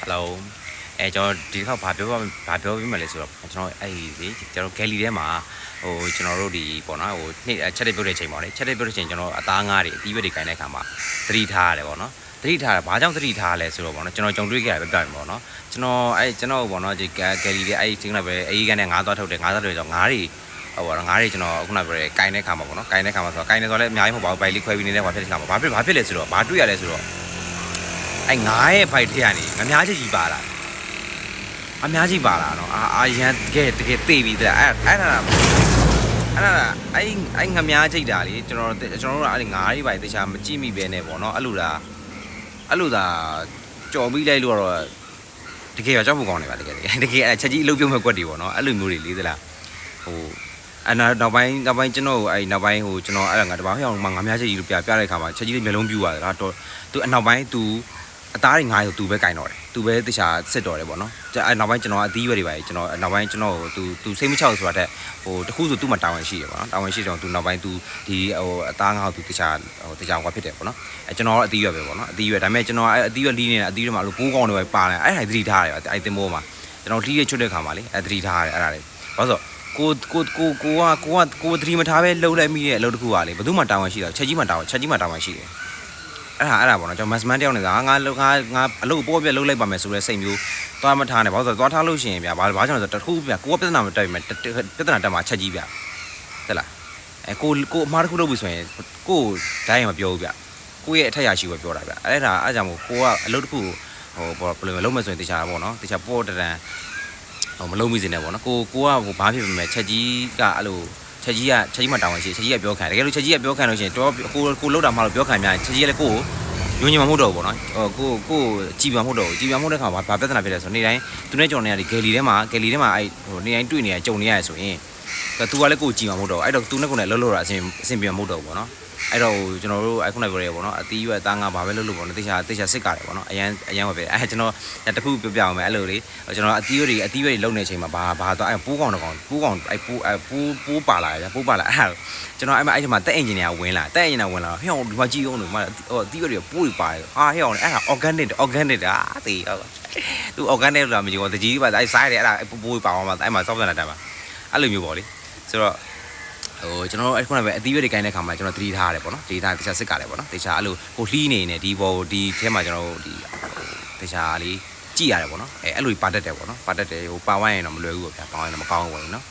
Hello ကျွန်တော်ဒီတစ်ခါဘာပြောပြမယ်လဲဆိုတော့ကျွန်တော်အဲ့ဒီကျွန်တော် gallery ထဲမှာကျွန်တော်တို့ဒီပေါ့နော်နေ့ချက်တွေပြုတ်တဲ့ချိန်ပေါ့လေချက်တွေပြုတ်တဲ့ချိန်ကျွန်တော်အသားငါးတွေအသီးရွက်တွေခိုင်းတဲ့ခါမှာသတိထားရတယ်ပေါ့နော်သတိထားတာဘာကြောင့်သတိထားလဲဆိုတော့ပေါ့နော်ကျွန်တော်ကြုံတွေ့ခဲ့ရပဲပြတယ်ပေါ့နော်ကျွန်တော်ပေါ့နော်ဒီ gallery တွေအဲ့ဒီချိန်ကပဲအေးကန်းနဲ့ငါးသွားထုတ်တယ်ငါးသွားထုတ်တယ်ဆိုတော့ငါးတွေဟိုငါးတွေကျွန်တော်ခုနကပြောတဲ့ကိုင်းတဲ့ခါမှာပေါ့နော်ကိုင်းတဲ့ခါမှာဆိုတော့ကိုင်းနေဆိုတော့လည်းအများကြီးမဟုတ်ပါဘူးဘိုင်လေးခွဲပြီးနေတဲ့ခါဖြစ်တဲ့ခါမှာဘာဖြစ်လဲဆိုတော့ဘာတွေ့ရလဲဆိုတော့အဲ့ငါးရဲ့ဘိုက်ထဲကနေငများချစ်ကြီးပါလာအများကြီးပါလာနော်အာရန်တကယ်သိပြီတဲ့အဲ့ငများချိတ်တာလေကျွန်တော်တို့ကအဲ့ငါးတွေပါတခြားမကြည့်မိပဲနဲ့ပေါ့နော်အဲ့လိုသာကြော်ပြီးလိုက်လို့တော့တကယ်ကြောက်ဖို့ကောင်းနေပါတကယ်အဲ့ချက်ကြီးအလုပ်ပြုတ်မဲ့ကွက်တွေပေါ့နော်အဲ့လိုမျိုးတွေလေးသလားနောက်ပိုင်းကျွန်တော်အဲ့နောက်ပိုင်းကျွန်တော်အဲ့ငါတပေါင်းဟောင်းငါများချိတ်ကြီးလို့ပြတဲ့ခါမှာချက်ကြီးလေးမျိုးလုံးပြူသွားတယ်ဒါတော့သူအနောက်ပိုင်းသူအသားတွေငါးကိုသူပဲကင်တော့တယ်သူပဲတခြားစစ်တော်တယ်ပေါ့နော်အဲ့နောက်ပိုင်းကျွန်တော်အသီးရွက်တွေပါကျွန်တော်နောက်ပိုင်းကျွန်တော်သူစိတ်မချောက်ဆိုတာတဲ့တခုဆိုသူ့မှာတာဝန်ရှိတယ်ပေါ့နော်တာဝန်ရှိတော့သူနောက်ပိုင်းသူဒီအသားငါးကိုသူတခြားကွာဖြစ်တယ်ပေါ့နော်ကျွန်တော်အသီးရွက်ပဲပေါ့နော်အသီးရွက်ဒါပေမဲ့ကျွန်တော်အသီးရွက်လီးနေတာအသီးတွေမှာလို့ပိုးကောင်းတွေပဲပါလာအဲ့ဒါသတိထားရတယ်အဲ့တင်မိုးမှာကျွန်တော်လီးရချွတ်တဲ့ခါမှာလေအဲ့သတိထားရတယ်အဲ့ဒါလေဘာလို့ကိုသတိမထားပဲလှုပ်လိုက်မိတဲ့အလုပ်တစ်ခုကလေဘယ်သူမှတာဝန်ရှိတာချက်ကြီးမှတာဝန်ရှိတယ်အဲ့ဒါပေါ့နော်ကျွန်တော်မတ်စမန်တယောက်နေတာငါအလုပ်ပေါ်ပြလှုပ်လိုက်ပါမယ်ဆိုတဲ့စိတ်မျိုးသွားမထားနဲ့ဘာလို့ဆိုတော့သွားထားလို့ရှိရင်ဗျာဘာကြောင့်လဲဆိုတော့တခုဗျာကိုကပြဿနာမတက်ပြီပြဿနာတက်မှာချက်ကြီးဗျာဟုတ်လားကိုအမှားတစ်ခုလုပ်ပြီဆိုရင်ကိုဒိုင်းမပြောဘူးဗျာကိုရဲ့အထက်ရရှိပဲပြောတာဗျာအဲ့ဒါကြောင့်မို့ကိုကအလုပ်တစ်ခုဘယ်လိုလုပ်မယ်ဆိုရင်တခြားပေါ့နော်တခြားပေါ်တန်မလုံးမိစေနဲ့ပေါ့နော်ကိုကဘာဖြစ်ပြီမဲ့ချက်ကြီးကအဲ့လိုချက်ကြီးမှတောင်းဝင်ရှိချက်ကြီးကပြောခံတကယ်လို့ချက်ကြီးကပြောခံလို့ရှိရင်တော့ကိုလောက်တာမှလို့ပြောခံများချက်ကြီးကလည်းကိုညွညင်မဟုတ်တော့ဘူးပေါ့နော်ကိုကြည်ပြမဟုတ်တော့ဘူးကြည်ပြမဟုတ်တဲ့ခါမှာဘာပြဿနာဖြစ်လဲဆိုတော့နေ့တိုင်းသူနဲ့ကြော်နေရဒီဂယ်လီထဲမှာအဲ့နေ့တိုင်းတွေ့နေရကြုံနေရဆိုရင်သူကလည်းကိုကြည်မှာမဟုတ်တော့အဲ့တော့သူနဲ့ကိုနဲ့လှုပ်တာအဆင်ပြေမဟုတ်တော့ဘူးပေါ့နော်အဲ့တော့ကျွန်တော်တို့ခုနကပြောရဲပေါ့နော်အသီးရွက်အသားငါဘာပဲလုပ်လို့ပေါ့နော်တေချာစစ်ကားတယ်ပေါ့နော်အရန်ပဲအဲ့ကျွန်တော်တခုပြောအောင်မယ်အဲ့လိုလေကျွန်တော်အသီးရွက်တွေလုံနေချိန်မှာဘာတော့အဲ့ပိုးကောင်အဲ့ပိုးပါလာတယ်ပိုးပါလာအဲ့ကျွန်တော်အဲ့မှာတက်အင်ဂျင်နီယာဝင်လာဟဲ့ဒီမှာကြည့်အောင်လို့အသီးရွက်တွေပိုးတွေပါတယ်ဟာဟဲ့အောင်အဲ့ဒါ organic တာသေဟုတ်သူ organic လာမကြည့်ဘူးတကြီးပါအဲ့စားရတယ်အဲ့ဒါပိုးပါအောင်မှာအဲ့မှာစောက်ပြန်လာတယ်ပါအဲ့လိုမျိုးပေါ့လေဆိုတော့ကျွန်တော်တို့အဲ့ခုနကပဲအသီးရွက်တွေကိုင်းတဲ့ခါမှာကျွန်တော်သတိထားရတယ်ပေါ့နော်တခြားစစ်ကားတယ်ပေါ့နော်တခြားအဲ့လိုကိုလှီးနေနေဒီဘောဒီထဲမှာကျွန်တော်တို့ဒီတခြားလေးကြည့်ရတယ်ပေါ့နော်အဲ့လိုပါတတ်တယ်ပေါ့နော်ပါတတ်တယ်ပါဝိုင်းရင်တော့မလွယ်ဘူးပေါ့ဗျာပါဝိုင်းတော့မကောင်းဘူးပေါ့နော်